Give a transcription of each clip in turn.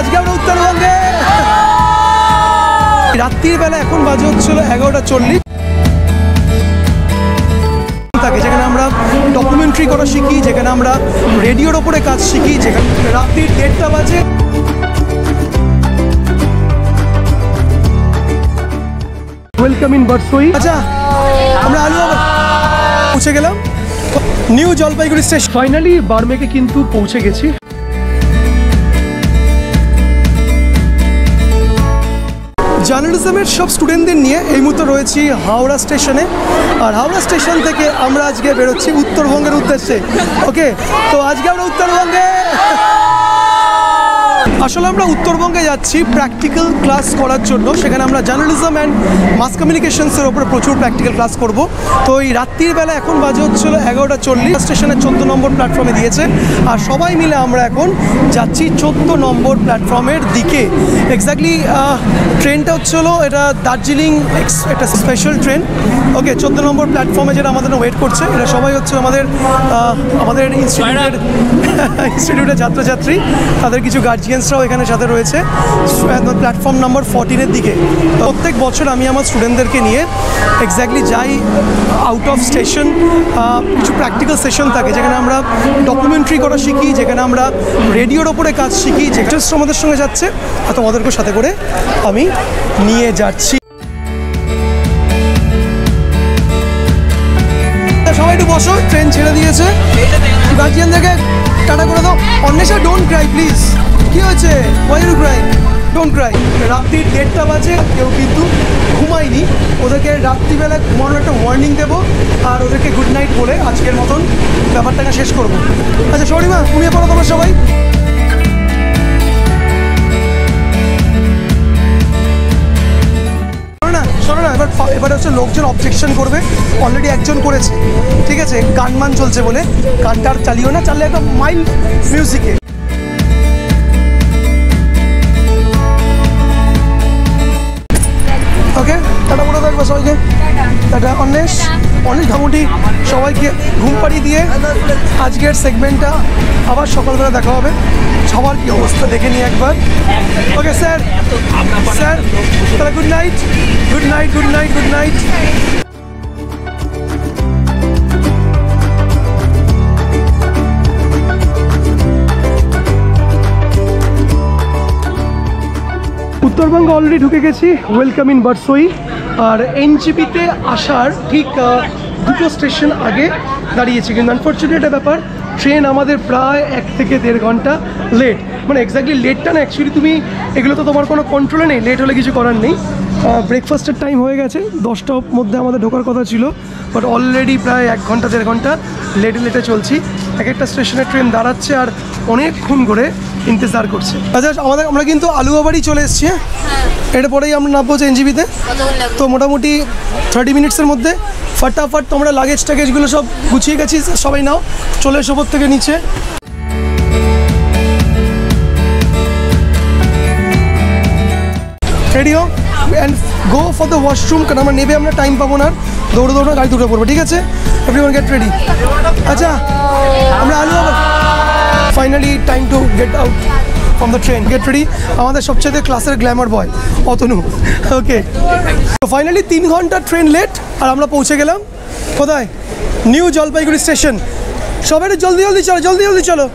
আজকে আমরা উত্তরবঙ্গে রাত্রির বেলা এখন বাজে হচ্ছিল 11:40 থাকে, যেখানে আমরা ডকুমেন্টারি করা শিখি, যেখানে আমরা রেডিওর ওপরে কাজ শিখি, যেখানে রাত্রির 1:30 বাজে। Welcome in Barsoi. আচ্ছা, আমরা পৌঁছে গেলাম নিউ জলপাইগুড়ি স্টেশন। ফাইনালি বার্মেকে কিন্তু পৌঁছে গেছি। জার্নালিজমের সব স্টুডেন্টদের নিয়ে এই মুহূর্তে রয়েছি হাওড়া স্টেশনে, আর হাওড়া স্টেশন থেকে আমরা আজকে বেরোচ্ছি উত্তরবঙ্গের উদ্দেশ্যে। ওকে, তো আজকে আমরা উত্তরবঙ্গে আসলে আমরা উত্তরবঙ্গে যাচ্ছি প্র্যাকটিক্যাল ক্লাস করার জন্য। সেখানে আমরা জার্নালিজম অ্যান্ড মাস কমিউনিকেশনসের ওপরে প্রচুর প্র্যাকটিক্যাল ক্লাস করব। তো এই রাত্রির বেলা এখন বাজে হচ্ছিল 11:40, স্টেশনের 14 নম্বর প্ল্যাটফর্মে দিয়েছে, আর সবাই মিলে আমরা এখন যাচ্ছি 14 নম্বর প্ল্যাটফর্মের দিকে। এক্স্যাক্টলি ট্রেনটা হচ্ছিলো এটা দার্জিলিং একটা স্পেশাল ট্রেন। ওকে, 14 নম্বর প্ল্যাটফর্মে যেটা আমাদের ওয়েট করছে, এটা সবাই হচ্ছে আমাদের ইনস্টিটিউটের ছাত্রছাত্রী, তাদের কিছু গার্জিয়ানসরাও এখানে সাথে রয়েছে প্ল্যাটফর্ম নাম্বার 14-এর দিকে। প্রত্যেক বছর আমি আমার স্টুডেন্টদেরকে নিয়ে এক্স্যাক্টলি যাই আউট অফ স্টেশন। কিছু প্র্যাকটিক্যাল সেশন থাকে, যেখানে আমরা ডকুমেন্টারি করা শিখি, যেখানে আমরা রেডিওর ওপরে কাজ শিখি। যেটা আমাদের সঙ্গে যাচ্ছে আর তোমাদেরকে সাথে করে আমি নিয়ে যাচ্ছি। সবাই একটু বসো, ট্রেন ছেড়ে দিয়েছে। গার্জিয়ানদেরকে টাটা করে দাও। Anwesha, don't cry please. কি হয়েছে? Why you cry? Don't cry. রাত্রির 1:30 বাজে, কেউ কিন্তু ঘুমায়নি। ওদেরকে রাত্রিবেলা ঘুমানোর একটা ওয়ার্নিং দেবো, আর ওদেরকে গুড নাইট বলে আজকের মতন ব্যাপারটাকে শেষ করবো। আচ্ছা সরিমা, ঘুমিয়ে পড়ো তোমরা সবাই। শোনো না, এবার হচ্ছে লোকজন অবজেকশন করবে। অলরেডি একজন করেছে, ঠিক আছে, গান চলছে বলে। গানটা আর চালিও না, চাললে একদম মাইল্ড মিউজিকে। ওকে, টাটা বলে থাকবে সবাইকে। টাটা। অনেশ ঘামুটি সবাইকে ঘুম পাড়িয়ে দিয়ে আজকের সেগমেন্টটা আবার সকালবেলা দেখা হবে। সবার কি অবস্থা দেখে নিই একবার। ওকে স্যার, তাহলে গুড নাইট। উত্তরবঙ্গ অলরেডি ঢুকে গেছি। Welcome in বারসোই। আর এনজিপিতে আসার ঠিক 2 স্টেশন আগে দাঁড়িয়েছি, কিন্তু আনফর্চুনেট একটা ব্যাপার, ট্রেন আমাদের প্রায় 1 থেকে 1.5 ঘন্টা লেট। মানে এক্স্যাক্টলি লেটটা না, অ্যাকচুয়ালি তুমি এগুলো তো তোমার কোনো কন্ট্রোলে নেই, লেট হলে কিছু করার নেই। ব্রেকফাস্টের টাইম হয়ে গেছে, 10টার মধ্যে আমাদের ঢোকার কথা ছিল, বাট অলরেডি প্রায় 1 ঘন্টা 1.5 ঘন্টা লেটে চলছি। এক একটা স্টেশনে ট্রেন দাঁড়াচ্ছে আর অনেকক্ষণ করে ইন্তজার করছে। আচ্ছা, আমরা কিন্তু আলুয়াবাড়ি চলে এসেছি। এটা পরেই আমরা নামবো এনজিপিতে। তো মোটামুটি 30 মিনিটসের মধ্যে ফটাফট তোমরা লাগেজগুলো সব গুছিয়ে গেছি, সবাই নাও, চলে এসো ওপর থেকে নিচে। Radio and go for the washroom, কারণ আমরা নেবে আমরা টাইম পাবো না, দৌড়ে গাড়ি দুটো পড়বো, ঠিক আছে? Everyone get ready. আচ্ছা, আমরা finally time to get out from the train. Get ready. আমাদের সবচেয়ে ক্লাসের গ্ল্যামার বয় অতনু। ওকে, তো ফাইনালি 3 ঘন্টা ট্রেন লেট, আর আমরা পৌঁছে গেলাম কোথায়? New Jalpaiguri station. সবাই জলদি চলো।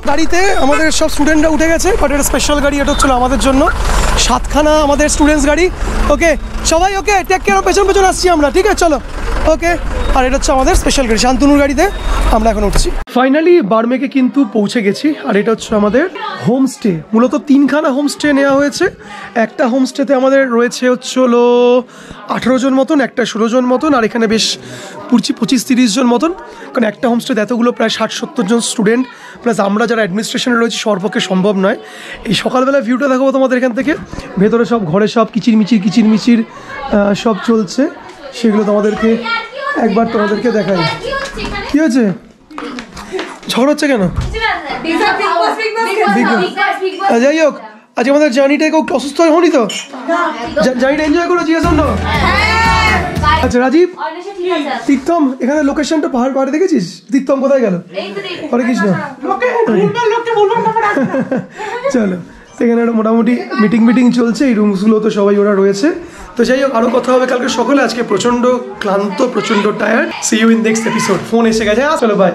গাড়িতে আমাদের সব স্টুডেন্টরা উঠে গেছে, বাট এটা স্পেশাল গাড়ি, এটা হচ্ছিল আমাদের জন্য 7খানা আমাদের স্টুডেন্টস গাড়ি। ওকে সবাই, ওকে টেক কেয়ার, পেছন আসছি আমরা, ঠিক আছে? চলো। ওকে, আর এটা হচ্ছে আমাদের স্পেশাল গাড়ি, শান্তনুর গাড়িতে আমরা এখন উঠছি। ফাইনালি বার্মেকে কিন্তু পৌঁছে গেছি, আর এটা হচ্ছে আমাদের হোমস্টে। মূলত 3খানা হোমস্টে নেওয়া হয়েছে। একটা হোমস্টেতে আমাদের রয়েছে হচ্ছিলো 18 জন মতন, একটা 16 জন মতন, আর এখানে বেশ 25-30 জন মতন। কারণ একটা হোমস্টেতে এতগুলো প্রায় 60-70 জন স্টুডেন্ট প্লাস আমরা যারা অ্যাডমিনিস্ট্রেশনে রয়েছি, সর্বপক্ষে সম্ভব নয়। এই সকালবেলা ভিউটা দেখাবো তোমাদের এখান থেকে। ভেতরে সব ঘরে সব কিচিরমিচির সব চলছে, সেগুলো তোমাদেরকে দেখাই। কি হয়েছে? ঝড় হচ্ছে কেন? যাই হোক, আজকে আমাদের জার্নিটা কেউ অসুস্থ হয়নি তো? জার্নিটা এনজয় করো জিজ্ঞাসা না? আচ্ছা রাজীব, তীর্থম এখানে লোকেশনটা পাহাড়ে দেখেছিস? তীর্থম কোথায় গেল? হরে কৃষ্ণ। চলো, সেখানে একটা মোটামুটি মিটিং চলছে, এই রুমসগুলো তো সবাই ওরা রয়েছে। তো যাই হোক, আরও কথা হবে কালকে সকালে। আজকে প্রচণ্ড ক্লান্ত, প্রচণ্ড tired. See you in next episode. Phone এসে গেছে, চলো বাই।